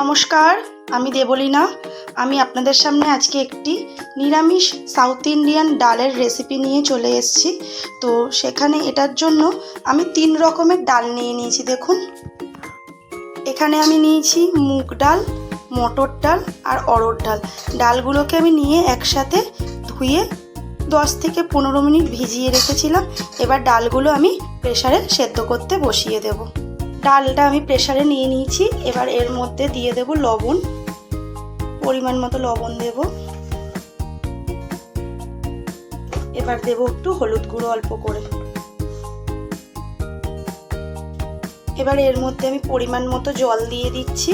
নমস্কার, আমি দেবলীনা। আমি আপনাদের সামনে আজকে একটি নিরামিষ সাউথ ইন্ডিয়ান ডালের রেসিপি নিয়ে চলে এসেছি। তো সেখানে এটার জন্য আমি 3 রকমের ডাল নিয়ে নিয়েছি। দেখুন, এখানে আমি নিয়েছি মুগ ডাল, মটর ডাল আর অড়হর ডাল। ডালগুলোকে আমি নিয়ে একসাথে ধুয়ে 10 থেকে 15 মিনিট ভিজিয়ে রেখেছিলাম। এবার ডালগুলো আমি প্রেসারে সেদ্ধ করতে বসিয়ে দেব। ডালটা আমি প্রেসারে নিয়ে নিয়েছি। এবার এর মধ্যে দিয়ে দেব লবণ, পরিমাণ মতো লবণ দেব। এবার দেব একটু হলুদ গুঁড়ো অল্প করে। এবার এর মধ্যে আমি পরিমাণ মতো জল দিয়ে দিচ্ছি।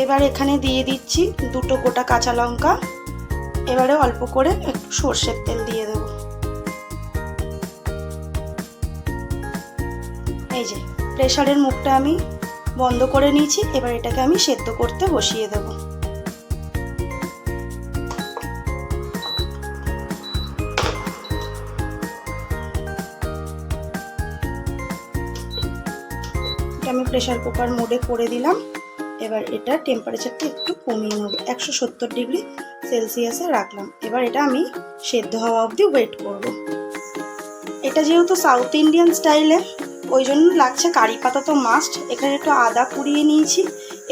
এবার এখানে দিয়ে দিচ্ছি 2টো গোটা কাঁচা লঙ্কা। এবারে অল্প করে একটু সর্ষের তেল দিয়ে দেব। এই যে প্রেসারের মুখটা আমি বন্ধ করে নিয়েছি। এবার এটাকে আমি সেদ্ধ করতে বসিয়ে দেব। আমি প্রেসার কুকার মোডে করে দিলাম। এবার এটা টেম্পারেচারটা একটু কমিয়ে নেব, 170 ডিগ্রি সেলসিয়াসে রাখলাম। এবার এটা আমি সেদ্ধ হওয়া অবধি ওয়েট করব। এটা যেহেতু সাউথ ইন্ডিয়ান স্টাইলে, ওই জন্য লাগছে কারি পাতা তো মাস্ট। এখানে একটু আদা কুড়িয়ে নিয়েছি,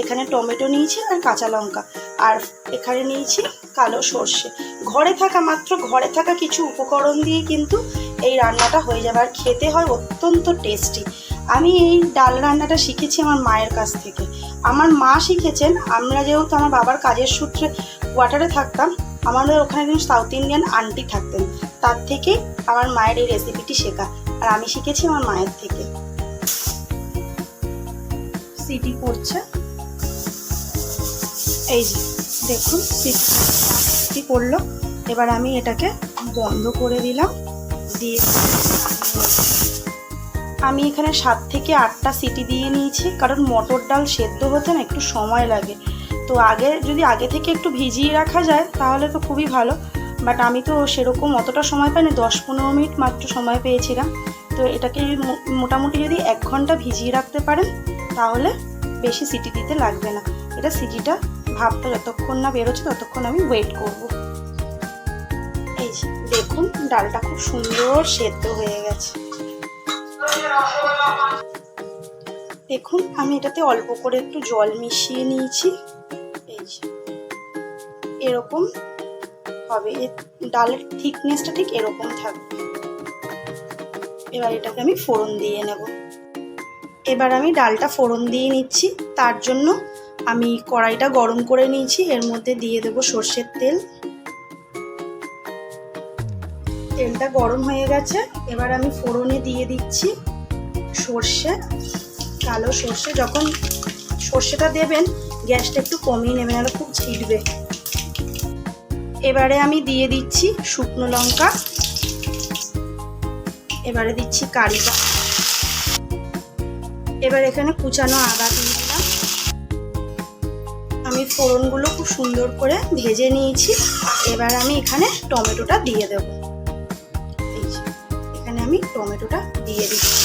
এখানে টমেটো নিয়েছি আর কাঁচা লঙ্কা, আর এখানে নিয়েছি কালো সর্ষে। ঘরে থাকা কিছু উপকরণ দিয়ে কিন্তু এই রান্নাটা হয়ে যাবে, আর খেতে হয় অত্যন্ত টেস্টি। আমি এই ডাল রান্নাটা শিখেছি আমার মায়ের কাছ থেকে। আমার মা শিখেছেন। আমরা যেহেতু আমার বাবার কাজের সূত্রে কোয়ার্টারে থাকতাম, আমাদের ওখানে কিন্তু সাউথ ইন্ডিয়ান আন্টি থাকতেন, তার থেকে আমার মায়ের এই রেসিপিটি শেখা। আর আমি শিখেছি আমার মায়ের থেকে। সিটি পড়ছে, এই যে দেখুন সিটি পড়লো। এবার আমি এটাকে বন্ধ করে দিলাম। দিয়ে আমি এখানে 7 থেকে 8টা সিটি দিয়ে নিয়েছি, কারণ মটর ডাল সেদ্ধ হতে না একটু সময় লাগে। তো যদি আগে থেকে একটু ভিজিয়ে রাখা যায় তাহলে তো খুবই ভালো, বাট আমি তো সেরকম অতটা সময় পাইনি, 10-15 মিনিট মাত্র সময় পেয়েছিলাম। তো এটাকে মোটামুটি যদি 1 ঘন্টা ভিজিয়ে রাখতে পারেন তাহলে বেশি সিটি দিতে লাগবে না। এটা সিটিটা ভাবটা যতক্ষণ না বেরোচ্ছে ততক্ষণ আমি ওয়েট করব। এই যে দেখুন, ডালটা খুব সুন্দর সেদ্ধ হয়ে গেছে। দেখুন, আমি এটাতে অল্প করে একটু জল মিশিয়ে নিয়েছি। এই যে এরকম হবে, ডালের থিকনেসটা ঠিক এরকম থাকবে। এবার এটাকে আমি ফোড়ন দিয়ে নেব। এবার আমি ডালটা ফোড়ন দিয়ে নিচ্ছি। তার জন্য আমি কড়াইটা গরম করে নিয়েছি। এর মধ্যে দিয়ে দেব সর্ষের তেল। তেলটা গরম হয়ে গেছে। এবার আমি ফোড়নে দিয়ে দিচ্ছি সর্ষে, কালো সর্ষে। যখন সর্ষেটা দেবেন গ্যাসটা একটু কমিয়ে নেবেন, আর খুব ছিটবে। এবারে আমি দিয়ে দিচ্ছি শুকনো লঙ্কা। এবারে দিচ্ছি কারি পাতা। এবার এখানে কুচানো আদা দিয়ে দিলাম। আমি ফোড়নগুলো খুব সুন্দর করে ভেজে নিয়েছি। এবার আমি এখানে টমেটোটা দিয়ে দেব। এখানে আমি টমেটোটা দিয়ে দিচ্ছি।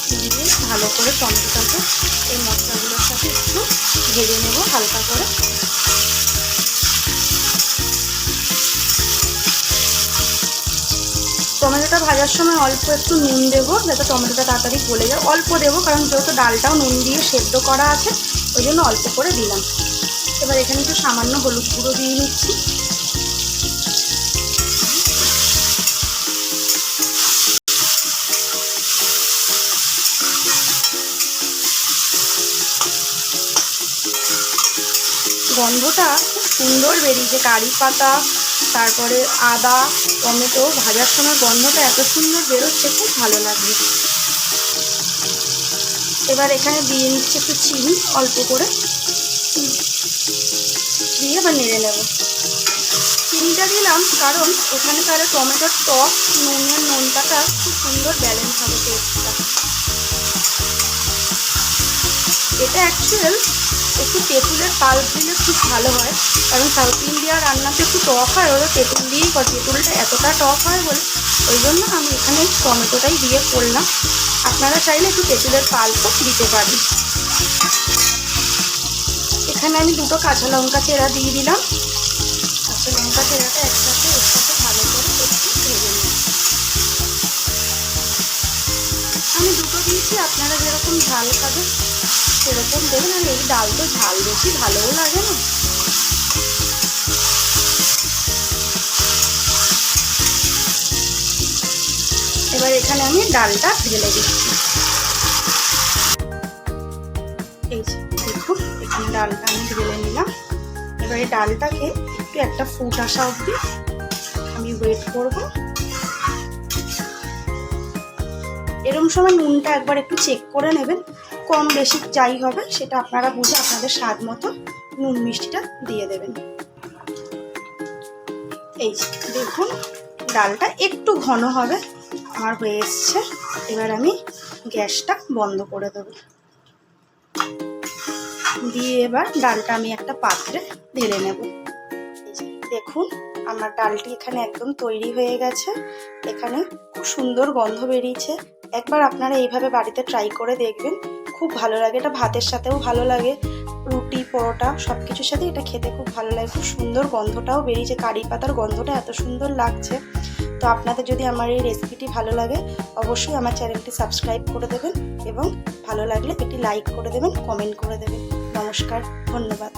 দিয়ে ভালো করে টমেটোটাকে এই মশলাগুলোর সাথে একটু ভেজে নেব হালকা করে। টমেটোটা ভাজার সময় অল্প একটু নুন দেবো, যাতে টমেটোটা তাড়াতাড়ি গলে যায়। অল্প দেবো, কারণ যেহেতু ডালটাও নুন দিয়ে সেদ্ধ করা আছে, ওই জন্য অল্প করে দিলাম। এবার এখানে একটু সামান্য হলুদ গুঁড়ো দিয়ে নিচ্ছি। গন্ধটা খুব সুন্দর বেরিয়েছে, কারি পাতা, তারপরে আদা, টমেটো ভাজার সময় গন্ধটা এত সুন্দর বেরোচ্ছে, খুব ভালো লাগবে। এবার এখানে দিয়ে নিচ্ছে একটু চিনি অল্প করে, দিয়ে এবার নেড়ে নেব। চিনিটা দিলাম কারণ এখানে তাহলে টমেটোর টক নোনতাটা খুব সুন্দর ব্যালেন্স হবে টেস্টটা। এটা অ্যাকচুয়াল একটু তেঁতুলের পাল্প দিলে খুব ভালো হয়, কারণ সাউথ ইন্ডিয়ার রান্নাতে একটু টক হয়, ওরা তেঁতুল দিয়েই করে। তেঁতুলটা এতটা টক হয় বলে ওই জন্য আমি এখানে টমেটোটাই দিয়ে করলাম। আপনারা চাইলে একটু তেঁতুলের পাল্পও দিতে পারেন। এখানে আমি 2টো কাঁচা লঙ্কা চেরা দিয়ে দিলাম। কাঁচা লঙ্কা চেরাটা একসাথে এর সাথে ভালো করে একটু ভেজে নিই। আমি 2টো দিয়েছি, আপনারা যেরকম ঝাল খাবেন সেরকম দেবেন। আর এই ডাল তো ঝাল বেশি ভালোও লাগে না। এবার এখানে আমি ডালটা ঢেলে দিচ্ছি। এই যে দেখুন, এখানে ডালটা আমি ঢেলে নিলাম। এবার এই ডালটাকে একটু একটা ফুট আসা অবধি আমি ওয়েট করব। এরকম সময় নুনটা একবার একটু চেক করে নেবেন, কম বেশি যাই হবে সেটা আপনারা বুঝে আপনাদের স্বাদ মতো নুন মিষ্টিটা দিয়ে দেবেন। এই যে দেখুন, ডালটা একটু ঘন হবে, আমার হয়ে এসছে। এবার আমি গ্যাসটা বন্ধ করে দেবো, দিয়ে এবার ডালটা আমি একটা পাত্রে ঢেলে নেব। দেখুন, আমার ডালটি এখানে একদম তৈরি হয়ে গেছে। এখানে খুব সুন্দর গন্ধ বেরিয়েছে। একবার আপনারা এইভাবে বাড়িতে ট্রাই করে দেখবেন, খুব ভালো লাগে। এটা ভাতের সাথেও ভালো লাগে, রুটি পরোটা সব কিছুর সাথে এটা খেতে খুব ভালো লাগে। খুব সুন্দর গন্ধটাও বেরিয়েছে, কারি পাতার গন্ধটা এত সুন্দর লাগছে। তো আপনাদের যদি আমার এই রেসিপিটি ভালো লাগে অবশ্যই আমার চ্যানেলটি সাবস্ক্রাইব করে দেবেন এবং ভালো লাগলে এটি লাইক করে দেবেন, কমেন্ট করে দেবেন। নমস্কার, ধন্যবাদ।